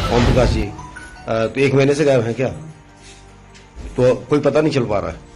ओम प्रकाश जी, तो 1 महीने से गायब हैं क्या? तो कोई पता नहीं चल पा रहा है।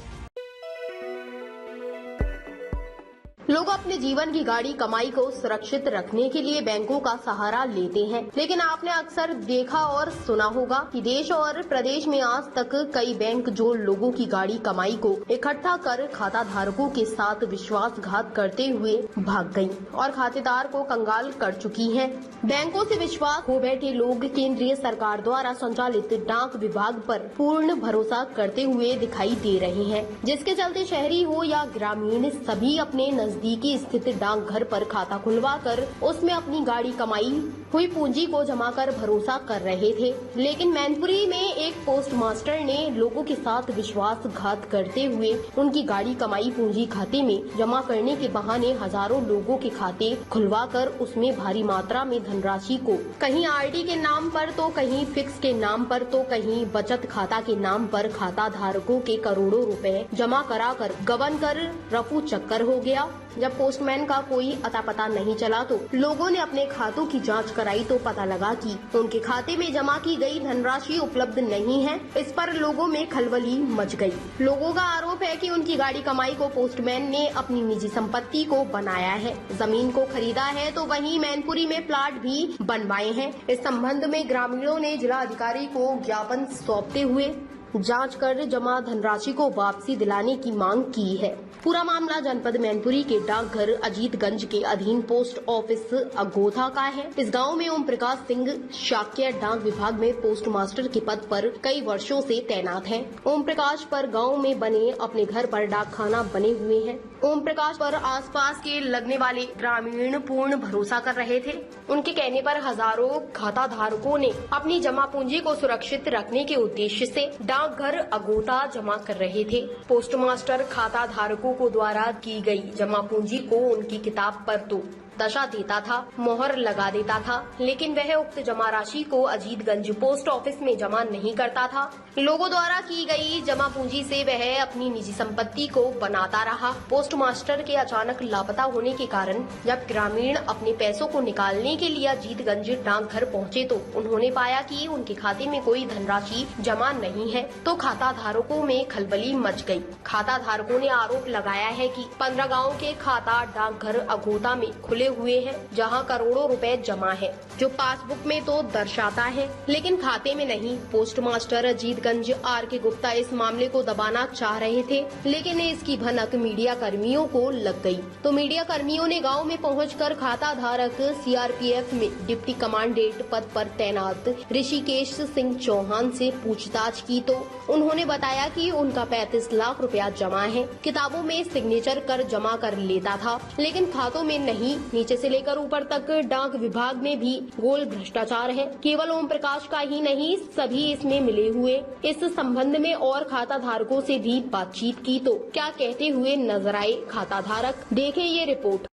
लोग अपने जीवन की गाड़ी कमाई को सुरक्षित रखने के लिए बैंकों का सहारा लेते हैं, लेकिन आपने अक्सर देखा और सुना होगा कि देश और प्रदेश में आज तक कई बैंक जो लोगों की गाड़ी कमाई को इकट्ठा कर खाता धारकों के साथ विश्वासघात करते हुए भाग गयी और खातेदार को कंगाल कर चुकी हैं। बैंकों से विश्वास खो बैठे लोग केंद्रीय सरकार द्वारा संचालित डाक विभाग पर पूर्ण भरोसा करते हुए दिखाई दे रहे हैं, जिसके चलते शहरी हो या ग्रामीण सभी अपने नजदीकी स्थित डाकघर पर खाता खुलवाकर उसमें अपनी गाड़ी कमाई हुई पूंजी को जमा कर भरोसा कर रहे थे। लेकिन मैनपुरी में एक पोस्ट मास्टर ने लोगों के साथ विश्वासघात करते हुए उनकी गाड़ी कमाई पूंजी खाते में जमा करने के बहाने हजारों लोगों के खाते खुलवाकर उसमें भारी मात्रा में धनराशि को कहीं आरडी के नाम पर तो कहीं फिक्स के नाम पर तो कहीं बचत खाता के नाम पर खाता धारकों के करोड़ों रुपए जमा कराकर गबन कर रफू चक्कर हो गया। जब पोस्टमैन का कोई अता पता नहीं चला तो लोगों ने अपने खातों की जांच कराई तो पता लगा कि उनके खाते में जमा की गई धनराशि उपलब्ध नहीं है। इस पर लोगों में खलबली मच गई। लोगों का आरोप है कि उनकी गाड़ी कमाई को पोस्टमैन ने अपनी निजी संपत्ति को बनाया है, जमीन को खरीदा है तो वहीं मैनपुरी में प्लाट भी बनवाए हैं। इस संबंध में ग्रामीणों ने जिला अधिकारी को ज्ञापन सौंपते हुए जांच कर जमा धनराशि को वापसी दिलाने की मांग की है। पूरा मामला जनपद मैनपुरी के डाकघर अजीतगंज के अधीन पोस्ट ऑफिस अगोथा का है। इस गांव में ओम प्रकाश सिंह शाक्य डाक विभाग में पोस्ट मास्टर के पद पर कई वर्षों से तैनात हैं। ओम प्रकाश पर गांव में बने अपने घर पर डाकखाना बने हुए हैं। ओम प्रकाश पर आसपास के लगने वाले ग्रामीण पूर्ण भरोसा कर रहे थे। उनके कहने पर हजारों खाता धारकों ने अपनी जमा पूंजी को सुरक्षित रखने के उद्देश्य से डाकघर अगोता जमा कर रहे थे। पोस्ट मास्टर खाता धारकों को द्वारा की गई जमा पूंजी को उनकी किताब पर तो दशा देता था, मोहर लगा देता था, लेकिन वह उक्त जमा राशि को अजीतगंज पोस्ट ऑफिस में जमा नहीं करता था। लोगों द्वारा की गई जमा पूंजी से वह अपनी निजी संपत्ति को बनाता रहा। पोस्ट मास्टर के अचानक लापता होने के कारण जब ग्रामीण अपने पैसों को निकालने के लिए अजीतगंज डाकघर पहुंचे तो उन्होंने पाया कि उनके खाते में कोई धनराशि जमा नहीं है, तो खाता धारकों में खलबली मच गई। खाता धारकों ने आरोप लगाया है कि 15 गाँव के खाता डाकघर अगोता में खुले हुए हैं, जहां करोड़ों रुपए जमा है, जो पासबुक में तो दर्शाता है लेकिन खाते में नहीं। पोस्ट मास्टर अजीतगंज आर के गुप्ता इस मामले को दबाना चाह रहे थे, लेकिन इसकी भनक मीडिया कर्मियों को लग गई, तो मीडिया कर्मियों ने गांव में पहुंचकर खाता धारक सीआरपीएफ में डिप्टी कमांडेंट पद पर तैनात ऋषिकेश सिंह चौहान से पूछताछ की तो उन्होंने बताया कि उनका 35 लाख रुपया जमा है। किताबों में सिग्नेचर कर जमा कर लेता था, लेकिन खातों में नहीं। नीचे से लेकर ऊपर तक डाक विभाग में भी गोल भ्रष्टाचार है। केवल ओम प्रकाश का ही नहीं, सभी इसमें मिले हुए। इस संबंध में और खाता धारकों से भी बातचीत की तो क्या कहते हुए नजर आए खाता धारक, देखें ये रिपोर्ट।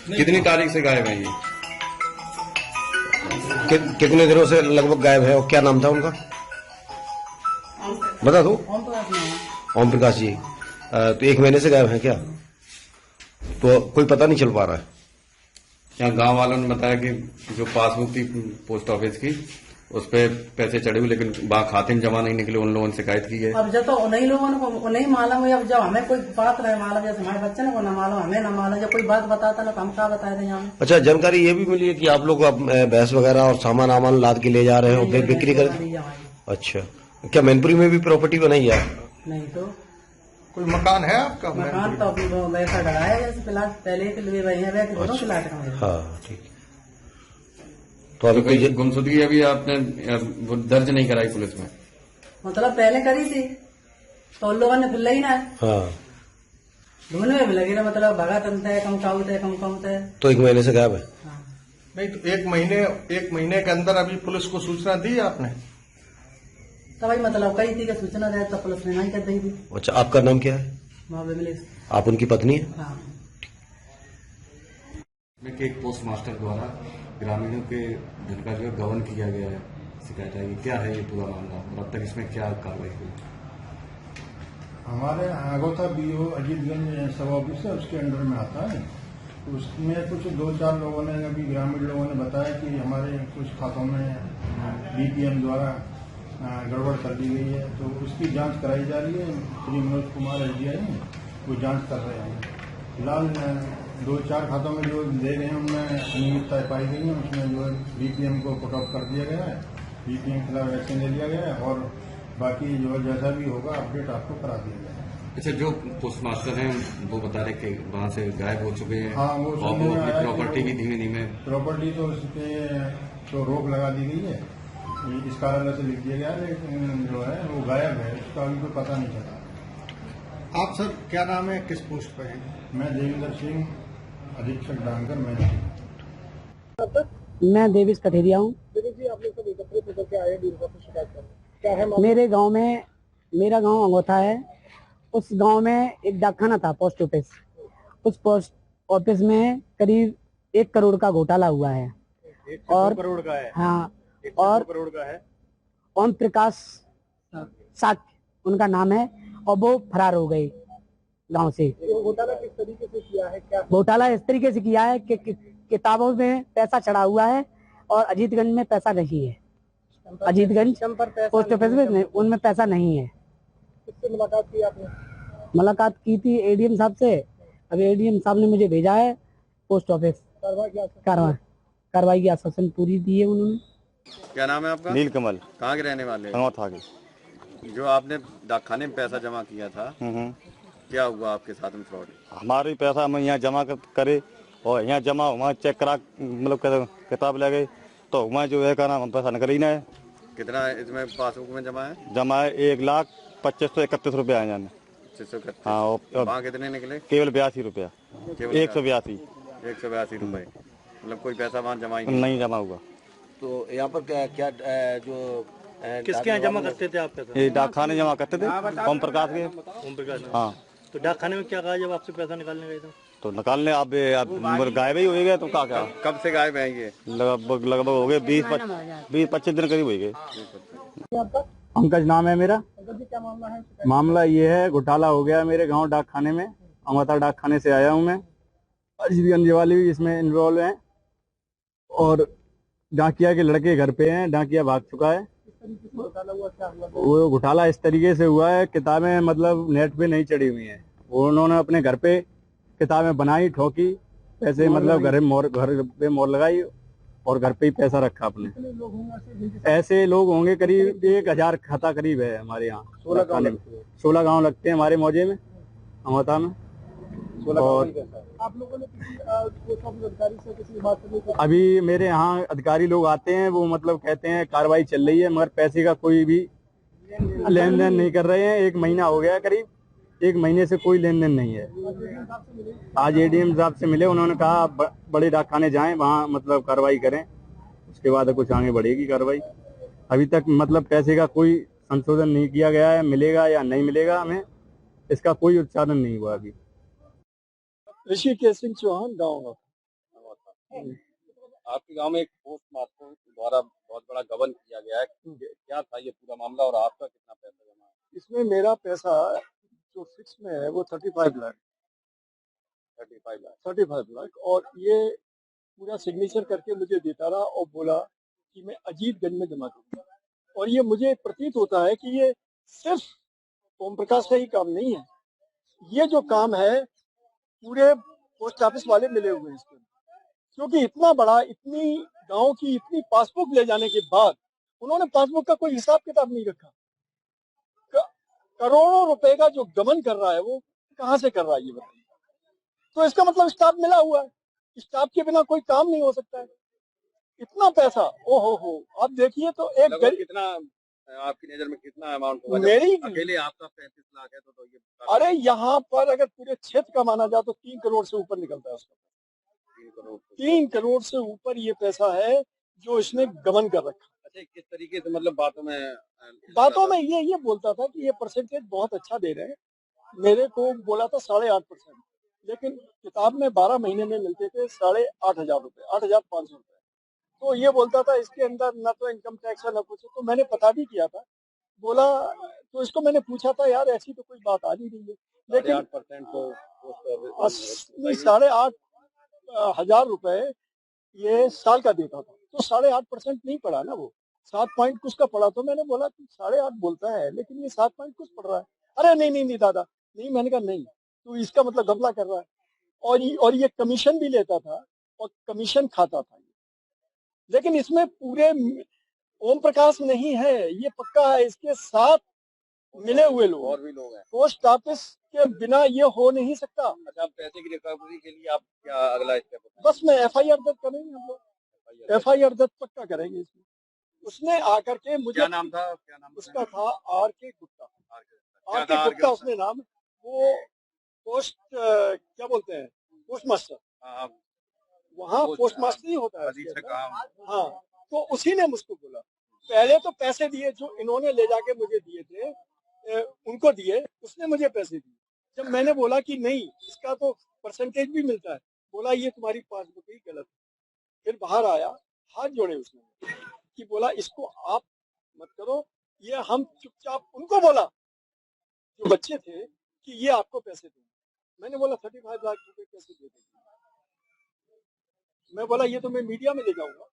कितनी तारीख से गायब है ये? कितने दिनों से लगभग गायब है और क्या नाम था उनका, बता दो। ओम प्रकाश जी, तो 1 महीने से गायब है क्या? तो कोई पता नहीं चल पा रहा है। यहाँ गांव वालों ने बताया कि जो पासबुक थी पोस्ट ऑफिस की उस पे पैसे चढ़े हुए, लेकिन वहाँ खाते में जमा नहीं निकले। उन लोगों ने शिकायत की है। अब जब तो उन्हीं लोगों को नहीं मालूम है, अब जब हमें कोई बात नहीं मालूम, जैसे हमारे बच्चे को ना मालूम, हमें ना मालूम, जब कोई बात बताता ना हम क्या बताए थे यहाँ। अच्छा, जानकारी ये भी मिली है कि आप लोग भैंस वगैरह और सामान लाद के ले जा रहे हो, बिक्री कर। अच्छा, क्या मैनपुरी में भी प्रॉपर्टी बनाई है? नहीं तो कोई मकान है आपका? मकान तो अभी वैसा गड़ा है जैसे प्लाट पहले के लिए वही है, दोनों प्लाट का। हाँ ठीक। तो अभी कोई गुमशुदगी अभी आपने दर्ज नहीं कराई पुलिस में? मतलब पहले करी थी तो उन लोगों ने फिर ली ना। हाँ, ढूंढने में भी लगी ना, मतलब भगा तंत है, कम काउत है। तो 1 महीने से गायब है। हाँ। नहीं तो 1 महीने के अंदर अभी पुलिस को सूचना दी आपने? तो भाई मतलब कई थी कि सूचना दे तो पुलिस ने नहीं कर दी थी। अच्छा, आपका नाम क्या है? आप उनकी पत्नी है? हाँ। एक पोस्ट मास्टर द्वारा ग्रामीणों के धन का जो है गबन किया गया है, शिकायत आई। क्या है ये पूरा मामला और अब तक इसमें क्या कार्रवाई हुई? हमारे अगोता बीओ अजीतगंज सब ऑफिस है, उसके अंडर में आता है। उसमें कुछ 2-4 लोगों ने, अभी ग्रामीण लोगों ने बताया कि हमारे कुछ खातों में बीपीएम द्वारा गड़बड़ कर दी गई है, तो उसकी जांच कराई जा रही है। श्री मनोज कुमार एसडीआई वो जांच कर रहे हैं। फिलहाल 2-4 खातों में जो दे गए हैं उनमें अनियमितताएं पाई गई हैं। उसमें जो बीपीएम को पुट ऑफ कर दिया गया है, बीपीएम के खिलाफ एक्शन ले लिया गया है और बाकी जो जैसा भी होगा अपडेट आपको करा दिया जाएगा। अच्छा, जो पोस्ट मास्टर हैं वो बता रहे कि वहाँ से गायब हो चुके हैं। हाँ, वो और सुनने वो में अपनी आया कि प्रॉपर्टी भी धीमे धीमे प्रॉपर्टी तो उसके तो रोक लगा दी गई है, इस कारण से लिख दिया गया है, लेकिन जो है वो गायब है, उसका अभी कोई पता नहीं चला। आप सर क्या नाम है, किस पोस्ट पर हैं? मैं देवेंद्र सिंह, अधीक्षक डांगर मैं। मैं देवेश कठेरिया हूँ। मेरे गांव में, मेरा गांव अंगोथा है, उस गांव में एक डाकखाना था, पोस्ट ऑफिस। उस पोस्ट ऑफिस में करीब 1 करोड़ का घोटाला हुआ है। 1 और करोड़ का है? हाँ, 1 और करोड़ का है। ओम प्रकाश साक्य उनका नाम है, और वो फरार हो गए गांव से। घोटाला किस तरीके से किया है? क्या घोटाला इस तरीके से किया है कि किताबों में पैसा चढ़ा हुआ है और अजीतगंज में पैसा नहीं है। अजीतगंज पोस्ट ऑफिस में उनमें पैसा नहीं है। किससे मुलाकात की आपने? मुलाकात की थी एडीएम साहब से। अभी एडीएम साहब ने मुझे भेजा है पोस्ट ऑफिस। कार्रवाई की आश्वासन पूरी दी है उन्होंने। क्या नाम है आपका? नीलकमल। कहाँ के रहने वाले हैं? अंगोथा के। जो आपने डाकखाने में पैसा जमा किया था, क्या हुआ आपके साथ में फ्रॉड? हमारी पैसा हम यहाँ जमा करे और यहाँ जमा वहाँ चेक करा, मतलब किताब ले गए तो वहाँ जो है कहना हम पैसा निकल ही ना है। कितना इसमें पासबुक में जमा है? जमा है 1,25,31 रुपया है जाने। 631। हाँ, और वहाँ कितने निकले? केवल 82 रुपया। 182 रुपए। मतलब कोई पैसा वहाँ जमा ही नहीं जमा हुआ। तो यहाँ पर क्या जो किसके यहाँ जमा करते थे आप पैसा? ये डाकखाने जमा करते थे, ओम प्रकाश के। ओम प्रकाश। हाँ, तो डाकखाने में क्या कहा जब आपसे पैसा निकालने गए थे? तो निकालने आप गायब ही हो गए, तो क्या कब से गायब है ये? लगभग हो गए 20-25 दिन करीब हो गए। पंकज नाम है मेरा। क्या मामला है? मामला ये है, घोटाला हो गया मेरे गांव डाकखाने में। अंगोथा डाकखाने से आया हूं मैं। अजीतगंज वाले भी इसमें इन्वॉल्व हैं और डाकिया के लड़के घर पे हैं। डाकिया भाग चुका है। वो घोटाला इस तरीके से हुआ है, किताबें मतलब नेट पे नहीं चढ़ी हुई हैं। उन्होंने अपने घर पे किताबें बनाई, ठोकी, पैसे मतलब घर पे मोहर लगाई और घर पे ही पैसा रखा अपने। ऐसे लोग होंगे करीब 1000 खाता करीब है हमारे यहाँ। 16 गांव लगते हैं हमारे मौजे में, अंगोथा में। और आप लोगों ने अधिकारी से किसी बात नहीं? अभी मेरे यहाँ अधिकारी लोग आते हैं, वो मतलब कहते हैं कार्रवाई चल रही है, मगर पैसे का कोई भी लेन देन नहीं कर रहे हैं। 1 महीना हो गया, करीब 1 महीने से कोई लेन देन नहीं है। आज एडीएम साहब से मिले, उन्होंने कहा बड़े डाकखाने जाएं, वहाँ मतलब कार्रवाई करें, उसके बाद कुछ आगे बढ़ेगी कार्रवाई। अभी तक मतलब पैसे का कोई संशोधन नहीं किया गया है। मिलेगा या नहीं मिलेगा हमें, इसका कोई उच्चारण नहीं हुआ अभी। ऋषिकेश सिंह चौहान गाँव। आपके गांव में एक पोस्ट मास्टर द्वारा बहुत बड़ा गबन किया गया है, क्या था ये पूरा मामला और आपका कितना पैसा जमा है? इसमें मेरा पैसा जो फिक्स में है वो 35 लाख। 35 लाख, और ये पूरा सिग्नेचर करके मुझे देता रहा और बोला कि मैं अजीतगंज में जमा करूंगा। और ये मुझे प्रतीत होता है कि ये सिर्फ ओम प्रकाश का ही काम नहीं है, ये जो काम है पूरे पोस्ट ऑफिस वाले मिले हुए हैं इसके, क्योंकि इतना बड़ा, इतनी गांव की इतनी पासबुक ले जाने के बाद उन्होंने पासबुक का कोई हिसाब किताब नहीं रखा। करोड़ों रुपए का जो गबन कर रहा है वो कहां से कर रहा है ये बताइए। तो इसका मतलब स्टाफ मिला हुआ है, स्टाफ के बिना कोई काम नहीं हो सकता है। इतना पैसा, ओ हो, आप देखिए तो एक कितना आपकी नजर में कितना अमाउंट होगा? मेरी अकेले आपका 35 लाख है तो ये अरे यहाँ पर अगर पूरे क्षेत्र का माना जाए तो 3 करोड़ से ऊपर निकलता है उसका। 3 करोड़ से ऊपर ये पैसा है जो इसने गबन कर रखा। अच्छा, किस तरीके से मतलब बातों में ये बोलता था कि ये परसेंटेज बहुत अच्छा दे रहे हैं। मेरे को बोला था 8.5%, लेकिन किताब में 12 महीने में मिलते थे 8,500 रुपए, 8,500 रुपए। तो ये बोलता था इसके अंदर न तो इनकम टैक्स है न कुछ। तो मैंने पता भी किया था, बोला तो इसको मैंने पूछा था यार ऐसी तो कोई बात आ नहीं रही है, लेकिन 8% तो 8.5 1000 रुपए ये साल का देता था, तो 8.5% नहीं पड़ा ना, वो 7 पॉइंट कुछ का पड़ा। तो मैंने बोला कि 8.5 बोलता है लेकिन ये 7 पॉइंट कुछ पड़ रहा है। अरे नहीं नहीं नहीं दादा नहीं, मैंने कहा नहीं, तो इसका मतलब घपला कर रहा है। और ये कमीशन भी लेता था और कमीशन खाता था। लेकिन इसमें पूरे ओम प्रकाश नहीं है, ये पक्का है, इसके साथ मिले हुए लोग और भी लोग हैं। पोस्ट ऑफिस के बिना ये हो नहीं सकता। अच्छा, पैसे की रिकवरी के लिए आप क्या अगला स्टेप? बस मैं FIR दर्ज करेंगे, हम लोग FIR दर्ज पक्का करेंगे इसमें। उसने आकर के मुझे, क्या नाम था? उसका था RK गुप्ता। RK गुप्ता उसने नाम, वो पोस्ट क्या बोलते हैं, पोस्ट मास्टर। वहाँ पोस्ट मास्टर ही होता है। हाँ, तो उसी ने मुझको बोला, पहले तो पैसे दिए जो इन्होंने ले जाके मुझे दिए थे, उनको दिए, उसने मुझे पैसे दिए। जब मैंने बोला कि नहीं, इसका तो परसेंटेज भी मिलता है, बोला ये तुम्हारी पासबुक ही गलत है। फिर बाहर आया, हाथ जोड़े उसने कि बोला इसको आप मत करो, ये हम चुपचाप, उनको बोला जो बच्चे थे कि ये आपको पैसे देंगे। मैंने बोला 35 लाख रुपए कैसे दे देंगे? मैं बोला ये तो मैं मीडिया में ले जाऊंगा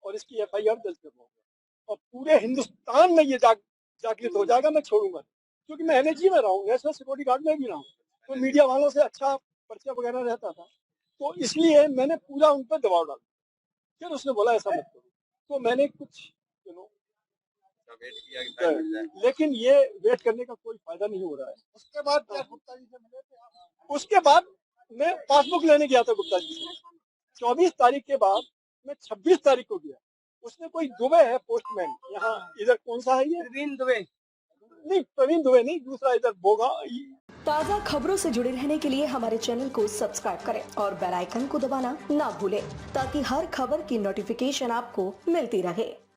और इसकी FIR दर्ज करवाऊंगा और पूरे हिंदुस्तान में ये जागृत हो जाएगा, मैं छोड़ूंगा। क्योंकि मैं NSG में रहा हूँ, नेशनल सिक्योरिटी गार्ड में भी रहा हूँ, तो मीडिया वालों से अच्छा परिचय वगैरह रहता था, तो इसलिए मैंने पूरा उन पर दबाव डाला। फिर उसने बोला ऐसा मत करो, तो मैंने कुछ वेट किया, लेकिन ये वेट करने का कोई फायदा नहीं हो रहा है। उसके बाद गुप्ता जी से मिले थे? उसके बाद मैं पासबुक लेने गया था गुप्ता जी से 24 तारीख के बाद। मैं 26 तारीख को गया, उसने कोई दुबे है पोस्टमैन, यहाँ इधर कौन सा है ये, प्रवीण दुबे नहीं, प्रवीण दुबे नहीं, दूसरा इधर बोगा। ताज़ा खबरों से जुड़े रहने के लिए हमारे चैनल को सब्सक्राइब करें और बेल आइकन को दबाना ना भूलें, ताकि हर खबर की नोटिफिकेशन आपको मिलती रहे।